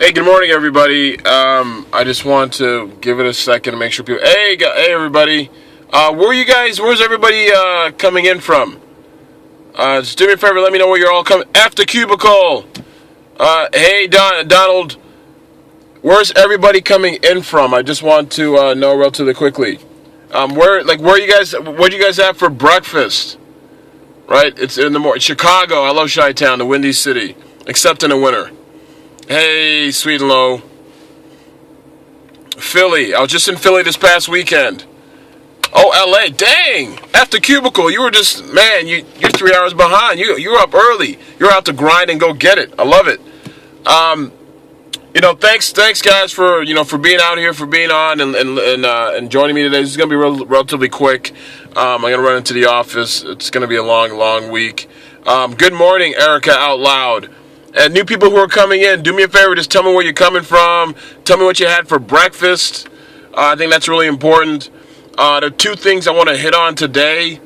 Hey, good morning, everybody. I just want to give it a second to make sure people. Hey, everybody. Where's everybody coming in from? Just do me a favor. Let me know where you're all coming. After cubicle. Hey, Donald. Where's everybody coming in from? I just want to know relatively quickly. Where you guys? What do you guys have for breakfast? Right. It's in the morning. Chicago. I love Chi-Town, the windy city, except in the winter. Hey, sweet and low. Philly. I was just in Philly this past weekend. Oh, LA. Dang. After cubicle, you were just, man, you're 3 hours behind. You're up early. You're out to grind and go get it. I love it. Thanks guys for being out here, for being on and joining me today. This is going to be relatively quick. I'm going to run into the office. It's going to be a long week. Good morning, Erica out loud. And new people who are coming in, do me a favor, just tell me where you're coming from. Tell me what you had for breakfast. I think that's really important. There are two things I want to hit on today.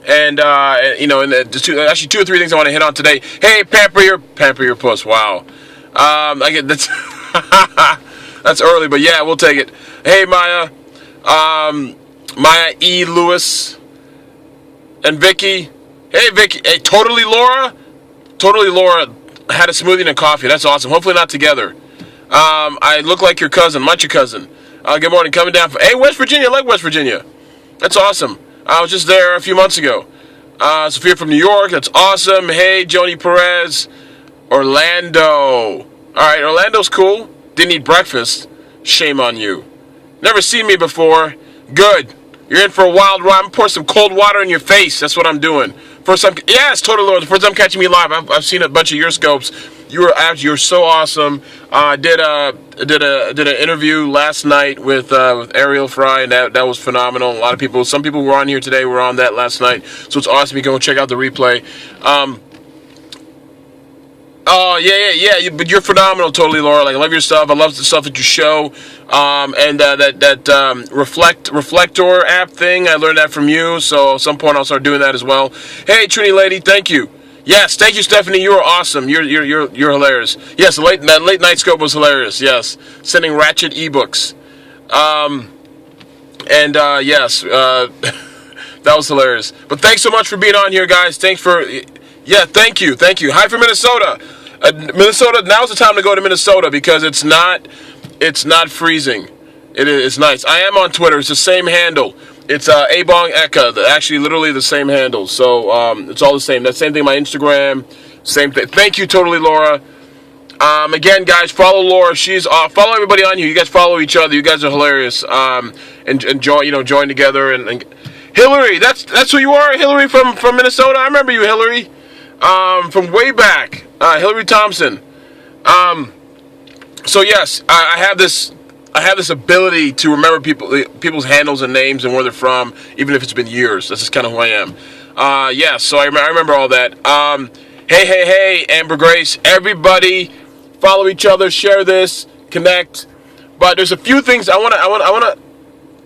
And, actually 2 or 3 things I want to hit on today. Hey, pamper your puss. Wow. I get that's that's early, but yeah, we'll take it. Hey, Maya. Maya E. Lewis. And Vicky. Hey, Vicky. Hey, Totally Laura had a smoothie and a coffee. That's awesome. Hopefully not together. I look like your cousin. Much your cousin. Good morning. Coming down from... Hey, West Virginia. I like West Virginia. That's awesome. I was just there a few months ago. Sophia from New York. That's awesome. Hey, Joni Perez. Orlando. All right, Orlando's cool. Didn't eat breakfast. Shame on you. Never seen me before. Good. You're in for a wild ride. I'm going to pour some cold water in your face. That's what I'm doing. First time, yes, totally. The first time catching me live. I've seen a bunch of your scopes. You're so awesome. I did an interview last night with Ariel Fry, and that was phenomenal. A lot of people, some people who were on here today were on that last night, so it's awesome. You can go check out the replay. Oh yeah. But you're phenomenal, totally, Laura. Like, I love your stuff. I love the stuff that you show. And that reflector app thing, I learned that from you. So at some point I'll start doing that as well. Hey, Trini lady, thank you. Yes, thank you, Stephanie. You are awesome. You're hilarious. Yes, that late night scope was hilarious. Yes, sending ratchet ebooks. Yes, that was hilarious. But thanks so much for being on here, guys. Thank you. Hi from Minnesota. Minnesota. Now's the time to go to Minnesota because it's not freezing. It's nice. I am on Twitter. It's the same handle. It's ebongeka. Actually, literally the same handle. So it's all the same. That same thing. My Instagram. Same thing. Thank you, totally, Laura. Again, guys, follow Laura. She's follow everybody on here. You guys follow each other. You guys are hilarious. And join together. And Hillary, that's who you are. Hillary from Minnesota. I remember you, Hillary. From way back, Hillary Thompson. So yes, I have this ability to remember people's handles and names and where they're from, even if it's been years. That's just kind of who I am. Yes, so I remember all that. Hey, Amber Grace, everybody, follow each other, share this, connect. But there's a few things I want to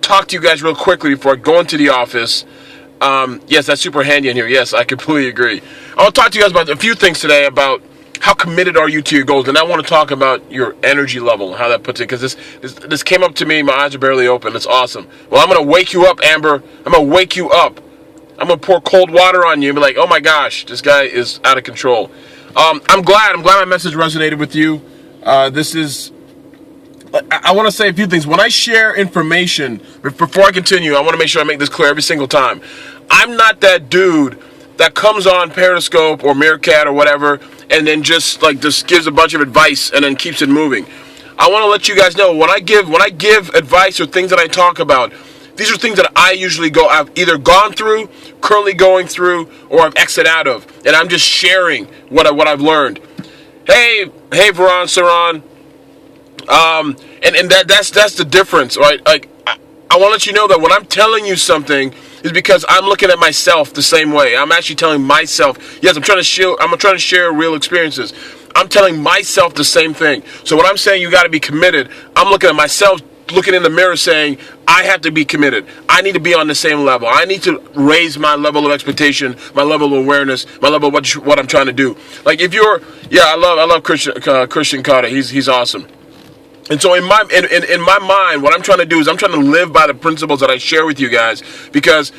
talk to you guys real quickly before I go into the office. Yes, that's super handy in here. Yes, I completely agree. I want to talk to you guys about a few things today about how committed are you to your goals, and I want to talk about your energy level and how that puts it, because this came up to me. My eyes are barely open. It's awesome. Well, I'm going to wake you up, Amber. I'm going to wake you up. I'm going to pour cold water on you and be like, oh my gosh, this guy is out of control. I'm glad my message resonated with you. I want to say a few things. When I share information, before I continue, I want to make sure I make this clear every single time. I'm not that dude that comes on Periscope or Meerkat or whatever and then just gives a bunch of advice and then keeps it moving. I want to let you guys know when I give advice or things that I talk about, these are things that I usually I've either gone through, currently going through, or I've exited out of, and I'm just sharing what I've learned. Hey, Veron Saran. And that's the difference, right? Like, I want to let you know that when I'm telling you something, is because I'm looking at myself the same way. I'm actually telling myself, yes, I'm trying to share real experiences. I'm telling myself the same thing. So when I'm saying you got to be committed, I'm looking at myself looking in the mirror saying, I have to be committed. I need to be on the same level. I need to raise my level of expectation, my level of awareness, my level of what I'm trying to do. Like if you're, I love Christian Carter. He's awesome. And so in my mind, what I'm trying to do is I'm trying to live by the principles that I share with you guys, because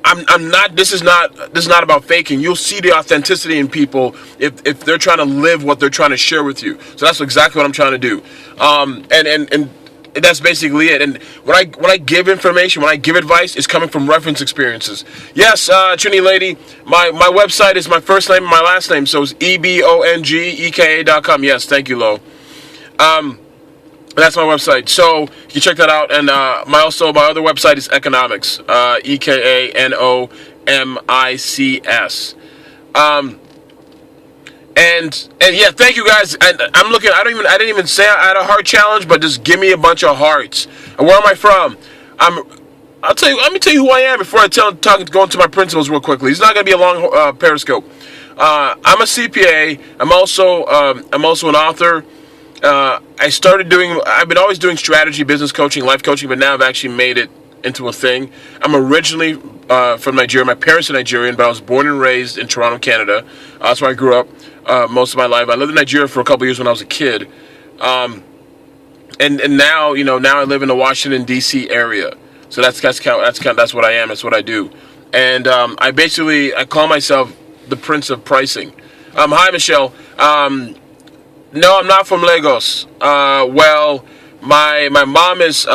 I'm not. This is not about faking. You'll see the authenticity in people if they're trying to live what they're trying to share with you. So that's exactly what I'm trying to do. And that's basically it. And when I give information, when I give advice, it's coming from reference experiences. Yes, Trini lady, my website is my first name and my last name, so it's ebongeka.com. Yes, thank you, Lo. That's my website, so you can check that out. And my other website is economics, EKANOMICS. And yeah, thank you guys. And I'm looking. I didn't even say I had a heart challenge, but just give me a bunch of hearts. And where am I from? I'll tell you. Let me tell you who I am before I go into my principles real quickly. It's not going to be a long periscope. I'm a CPA. I'm also an author. I've been always doing strategy, business coaching, life coaching, but now I've actually made it into a thing. I'm originally from Nigeria. My parents are Nigerian, but I was born and raised in Toronto, Canada. That's where I grew up most of my life. I lived in Nigeria for a couple years when I was a kid. And now, now I live in the Washington, D.C. area. So that's what I am. That's what I do. And I call myself the Prince of Pricing. Hi, Michelle. No, I'm not from Lagos. Well, my mom is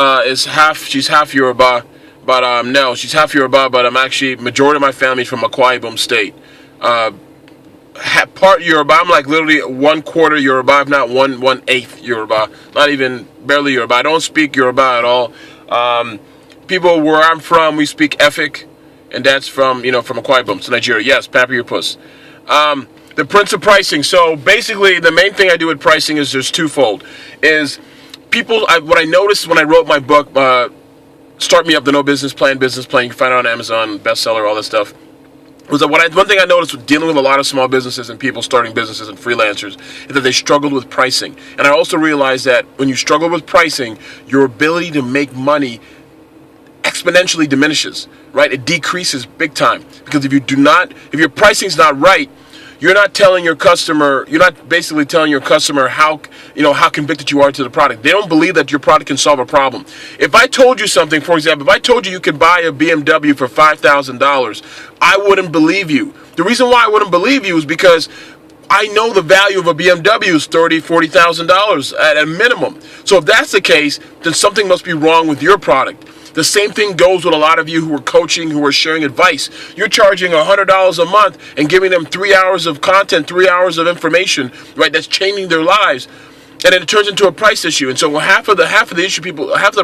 half Yoruba, but no, she's half Yoruba, but I'm actually, majority of my family from Akwa Ibom State. Part Yoruba, I'm like literally 1/4 Yoruba, if not 1/8 Yoruba, not even barely Yoruba. I don't speak Yoruba at all. People where I'm from, we speak Efik, and that's from Akwa Ibom, so Nigeria. Yes, Papa your puss. The Prince of Pricing. So basically, the main thing I do with pricing is there's twofold. Is what I noticed when I wrote my book, Start Me Up, the No Business Plan, you can find it on Amazon, bestseller, all that stuff, was that one thing I noticed with dealing with a lot of small businesses and people starting businesses and freelancers is that they struggled with pricing. And I also realized that when you struggle with pricing, your ability to make money exponentially diminishes, right? It decreases big time. Because if your pricing's not right, you're not basically telling your customer how convicted you are to the product. They don't believe that your product can solve a problem. If I told you something, for example, if I told you could buy a BMW for $5,000, I wouldn't believe you. The reason why I wouldn't believe you is because I know the value of a BMW is $30,000, $40,000 at a minimum. So if that's the case, then something must be wrong with your product. The same thing goes with a lot of you who are coaching, who are sharing advice. You're charging $100 a month and giving them 3 hours of content, 3 hours of information, right? That's changing their lives, and then it turns into a price issue. And so half of the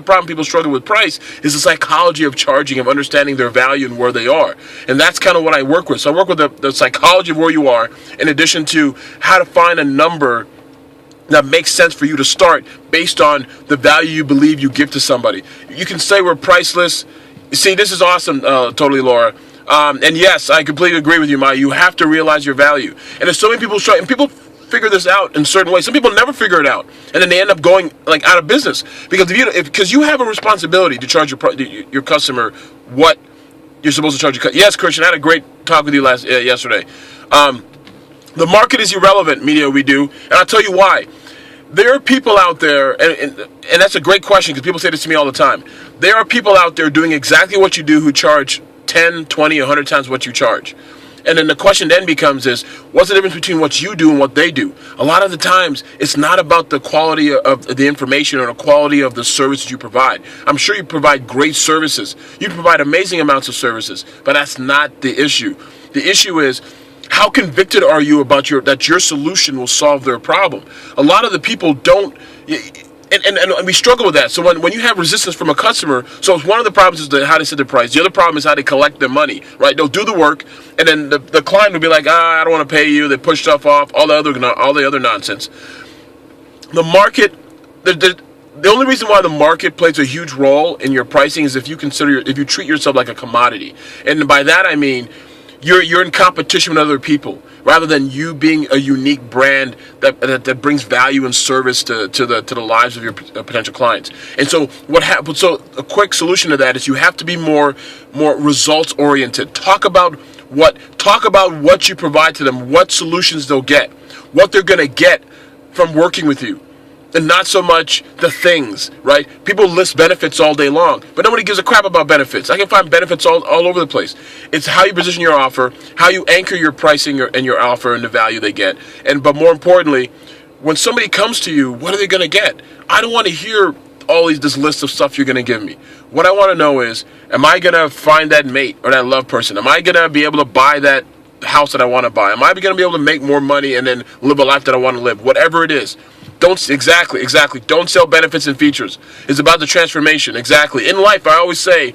problem people struggle with price is the psychology of charging, of understanding their value and where they are. And that's kind of what I work with. So I work with the psychology of where you are, in addition to how to find a number that makes sense for you to start based on the value you believe you give to somebody. You can say we're priceless. See, this is awesome, totally, Laura. And yes, I completely agree with you, Maya. You have to realize your value. And there's so many people and people figure this out in certain ways. Some people never figure it out, and then they end up going out of business because you have a responsibility to charge your customer what you're supposed to charge your customer. Yes, Christian, I had a great talk with you yesterday. The market is irrelevant, media we do, and I'll tell you why. There are people out there, and that's a great question because people say this to me all the time. There are people out there doing exactly what you do who charge 10, 20, 100 times what you charge. And then the question then becomes what's the difference between what you do and what they do? A lot of the times, it's not about the quality of the information or the quality of the services you provide. I'm sure you provide great services. You provide amazing amounts of services, but that's not the issue. The issue is, how convicted are you about that your solution will solve their problem? A lot of the people don't, and we struggle with that. So when you have resistance from a customer, so one of the problems is how they set their price. The other problem is how they collect their money, right? They'll do the work, and then the client will be like, I don't want to pay you. They push stuff off, all the other nonsense. The market, the only reason why the market plays a huge role in your pricing is if you treat yourself like a commodity. And by that I mean, you're in competition with other people, rather than you being a unique brand that brings value and service to the lives of your potential clients. And so what happens? So a quick solution to that is you have to be more results oriented. Talk about what you provide to them, what solutions they'll get, what they're going to get from working with you. And not so much the things, right? People list benefits all day long, but nobody gives a crap about benefits. I can find benefits all over the place. It's how you position your offer, how you anchor your pricing and your offer and the value they get. But more importantly, when somebody comes to you, what are they going to get? I don't want to hear this list of stuff you're going to give me. What I want to know is, am I going to find that mate or that love person? Am I going to be able to buy that house that I want to buy? Am I going to be able to make more money and then live a life that I want to live? Whatever it is. Exactly. Don't sell benefits and features. It's about the transformation. Exactly. In life, I always say,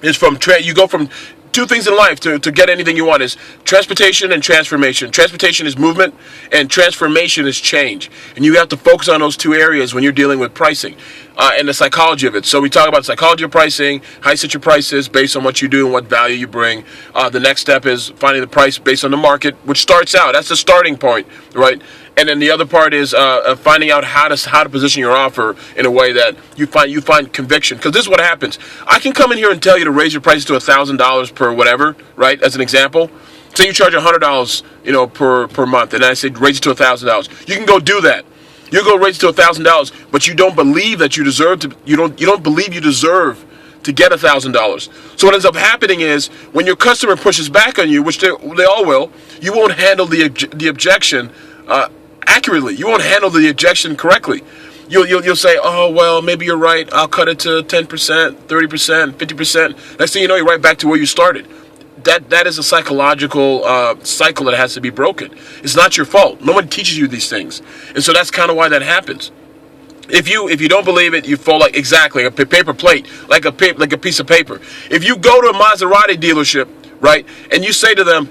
you go from two things in life to get anything you want is transportation and transformation. Transportation is movement and transformation is change. And you have to focus on those two areas when you're dealing with pricing and the psychology of it. So we talk about psychology of pricing, how you set your prices based on what you do and what value you bring. The next step is finding the price based on the market, which starts out. That's the starting point, right? And then the other part is finding out how to position your offer in a way that you find conviction. Because this is what happens. I can come in here and tell you to raise your prices to $1,000 per whatever, right? As an example. Say you charge $100, per month, and I say raise it to $1,000. You can go do that. You go raise it to $1,000, but you don't believe that you deserve to. You don't believe you deserve to get $1,000. So what ends up happening is when your customer pushes back on you, which they all will, you won't handle the objection accurately. You won't handle the objection correctly. You'll say, oh, well, maybe you're right. I'll cut it to 10%, 30%, 50%. Next thing you know, you're right back to where you started. That is a psychological cycle that has to be broken. It's not your fault. No one teaches you these things. And so that's kind of why that happens. If you don't believe it, you fall like a paper plate, like a piece of paper. If you go to a Maserati dealership, right, and you say to them,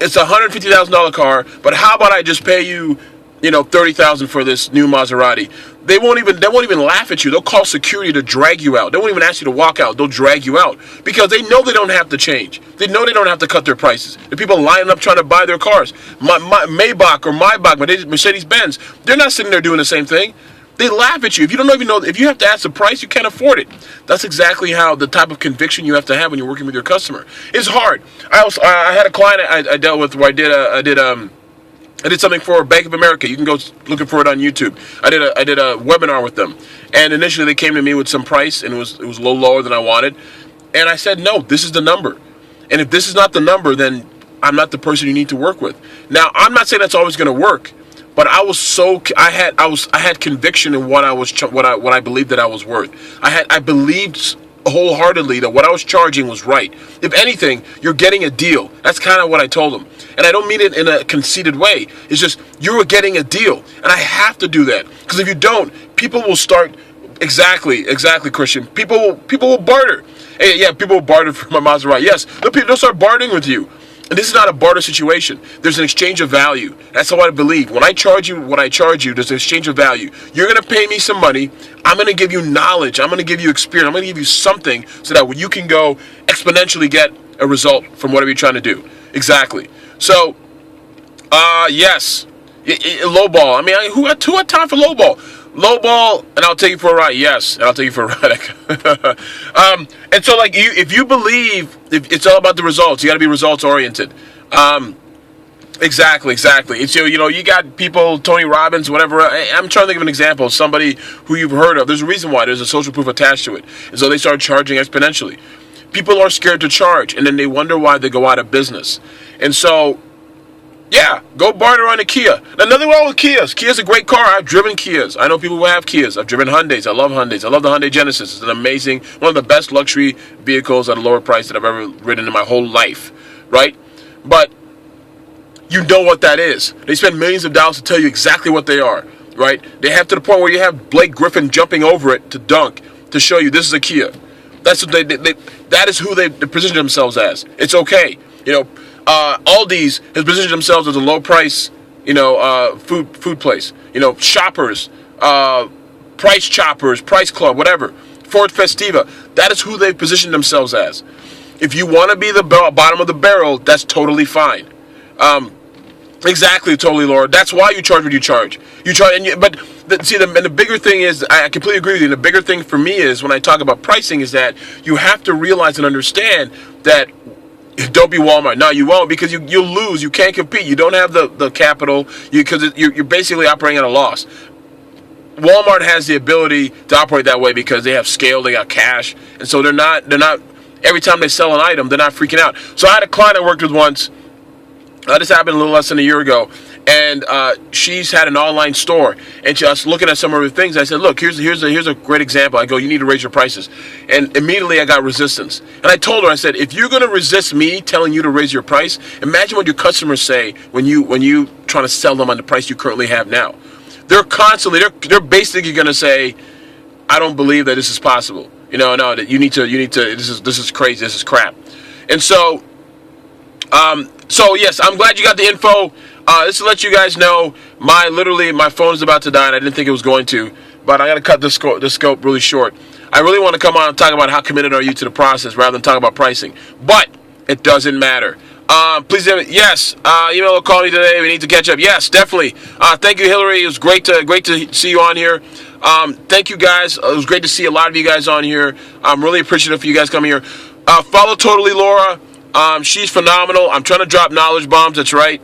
it's a $150,000 car, but how about I just pay you, $30,000 for this new Maserati? They won't even laugh at you. They'll call security to drag you out. They won't even ask you to walk out. They'll drag you out because they know they don't have to change. They know they don't have to cut their prices. The people lining up trying to buy their cars, Maybach or Maybach, Mercedes-Benz, they're not sitting there doing the same thing. They laugh at you. If you don't even know, if you have to ask the price, you can't afford it. That's exactly how the type of conviction you have to have when you're working with your customer. It's hard. I had a client I dealt with where I did something for Bank of America. You can go looking for it on YouTube. I did a webinar with them, and initially they came to me with some price, and it was a little lower than I wanted. And I said, no, this is the number. And if this is not the number, then I'm not the person you need to work with. Now, I'm not saying that's always going to work. But I had conviction in what I believed that I was worth. I believed wholeheartedly that what I was charging was right. If anything, you're getting a deal. That's kind of what I told them. And I don't mean it in a conceited way. It's just you're getting a deal, and I have to do that because if you don't, people will start. Exactly, Christian. People will barter. Hey, yeah, people will barter for my Maserati. Yes, they'll start bartering with you. And this is not a barter situation. There's an exchange of value. That's how I believe. When I charge you what I charge you, there's an exchange of value. You're going to pay me some money. I'm going to give you knowledge. I'm going to give you experience. I'm going to give you something so that you can go exponentially get a result from whatever you're trying to do. Exactly. So, yes. Lowball. I mean, who had time for lowball? Lowball, and I'll take you for a ride. Yes, and I'll take you for a ride. And so, like, if you believe it's all about the results, you got to be results oriented. Exactly. It's you got people, Tony Robbins, whatever. I'm trying to think of an example. Somebody who you've heard of. There's a reason why. There's a social proof attached to it, and so they start charging exponentially. People are scared to charge, and then they wonder why they go out of business. And so, yeah, go barter on a Kia. Now, nothing wrong with Kias. Kia's a great car. I've driven Kias. I know people who have Kias. I've driven Hyundais. I love Hyundais. I love the Hyundai Genesis. It's an amazing, one of the best luxury vehicles at a lower price that I've ever ridden in my whole life, right? But you know what that is. They spend millions of dollars to tell you exactly what they are, right? They have to the point where you have Blake Griffin jumping over it to dunk to show you this is a Kia. That's what that is who they position themselves as. It's okay, Aldi's has positioned themselves as a low price, food place. Shoppers, Price Choppers, Price Club, whatever. Ford Festiva. That is who they've positioned themselves as. If you want to be the bottom of the barrel, that's totally fine. Exactly, totally, Laura. That's why you charge what you charge. You charge, but the bigger thing is, I completely agree with you. The bigger thing for me is when I talk about pricing is that you have to realize and understand that don't be Walmart. No, you won't, because you'll lose. You can't compete. You don't have the capital, because you're basically operating at a loss. Walmart has the ability to operate that way because they have scale, they got cash, and so they're not. Every time they sell an item, they're not freaking out. So I had a client I worked with once. This happened a little less than a year ago, and she's had an online store, and I was looking at some of her things. I said, "Look, here's a great example." I go, "You need to raise your prices," and immediately I got resistance. And I told her, I said, "If you're going to resist me telling you to raise your price, imagine what your customers say when you trying to sell them on the price you currently have now. They're they're basically going to say, I don't believe that this is possible. No, that you need to. This is crazy. This is crap." And so. So yes, I'm glad you got the info. This to let you guys know, my phone is about to die, and I didn't think it was going to, but I got to cut this scope really short. I really want to come on and talk about how committed are you to the process rather than talk about pricing, but it doesn't matter. Please, yes, email or call me today. We need to catch up. Yes, definitely. Thank you, Hillary. It was great to see you on here. Thank you, guys. It was great to see a lot of you guys on here. I'm really appreciative for you guys coming here. Follow Totally Laura. She's phenomenal. I'm trying to drop knowledge bombs. That's right.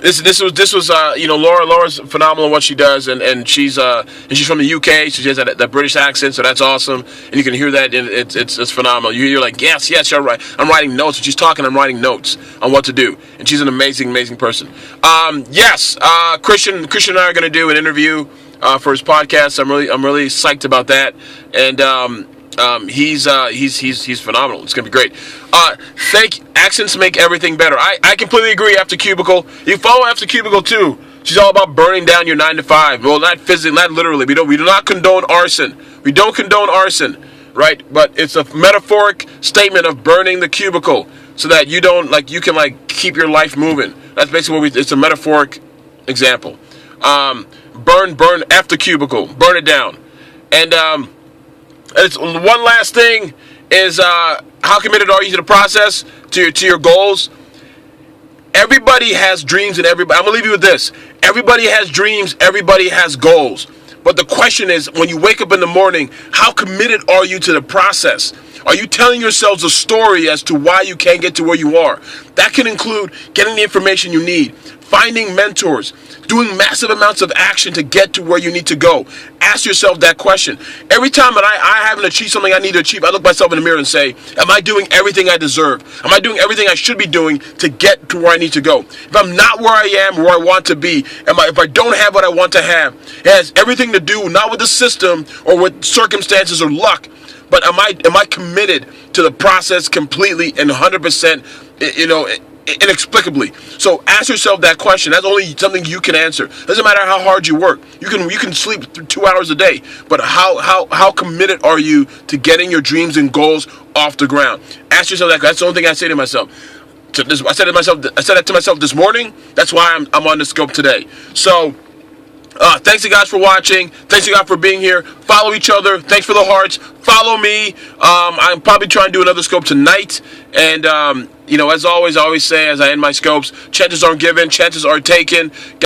This was Laura's phenomenal in what she does, and she's from the UK, so she has that British accent, so that's awesome, and you can hear that, and it's phenomenal. You're like, yes, you're right. I'm writing notes. When she's talking, I'm writing notes on what to do, and she's an amazing person. Yes, Christian and I are going to do an interview for his podcast. I'm really psyched about that, and he's phenomenal. It's gonna be great. Fake accents make everything better. I completely agree. After Cubicle, you follow After Cubicle too. She's all about burning down your 9 to 5. Well, not physically, not literally. We do not condone arson. We don't condone arson, right? But it's a metaphoric statement of burning the cubicle so that you can keep your life moving. That's basically it's a metaphoric example. Burn after Cubicle. Burn it down. And it's one last thing is how committed are you to the process, to your goals? Everybody has dreams, and I'm gonna leave you with this. Everybody has dreams. Everybody has goals. But the question is, when you wake up in the morning, how committed are you to the process? Are you telling yourselves a story as to why you can't get to where you are? That can include getting the information you need, finding mentors, doing massive amounts of action to get to where you need to go. Ask yourself that question. Every time that I haven't achieved something I need to achieve, I look myself in the mirror and say, am I doing everything I deserve? Am I doing everything I should be doing to get to where I need to go? If I'm not where I am, where I want to be, if I don't have what I want to have, it has everything to do not with the system or with circumstances or luck, but am I committed to the process completely and 100%, inexplicably? So ask yourself that question. That's only something you can answer. Doesn't matter how hard you work. You can sleep 2 hours a day, but how committed are you to getting your dreams and goals off the ground? Ask yourself that. That's the only thing I say to myself. I said that to myself this morning. That's why I'm on the scope today. So thanks you guys for watching. Thanks you guys for being here. Follow each other. Thanks for the hearts. Follow me. I'm probably trying to do another scope tonight. And as always, I always say as I end my scopes, chances aren't given, chances are taken.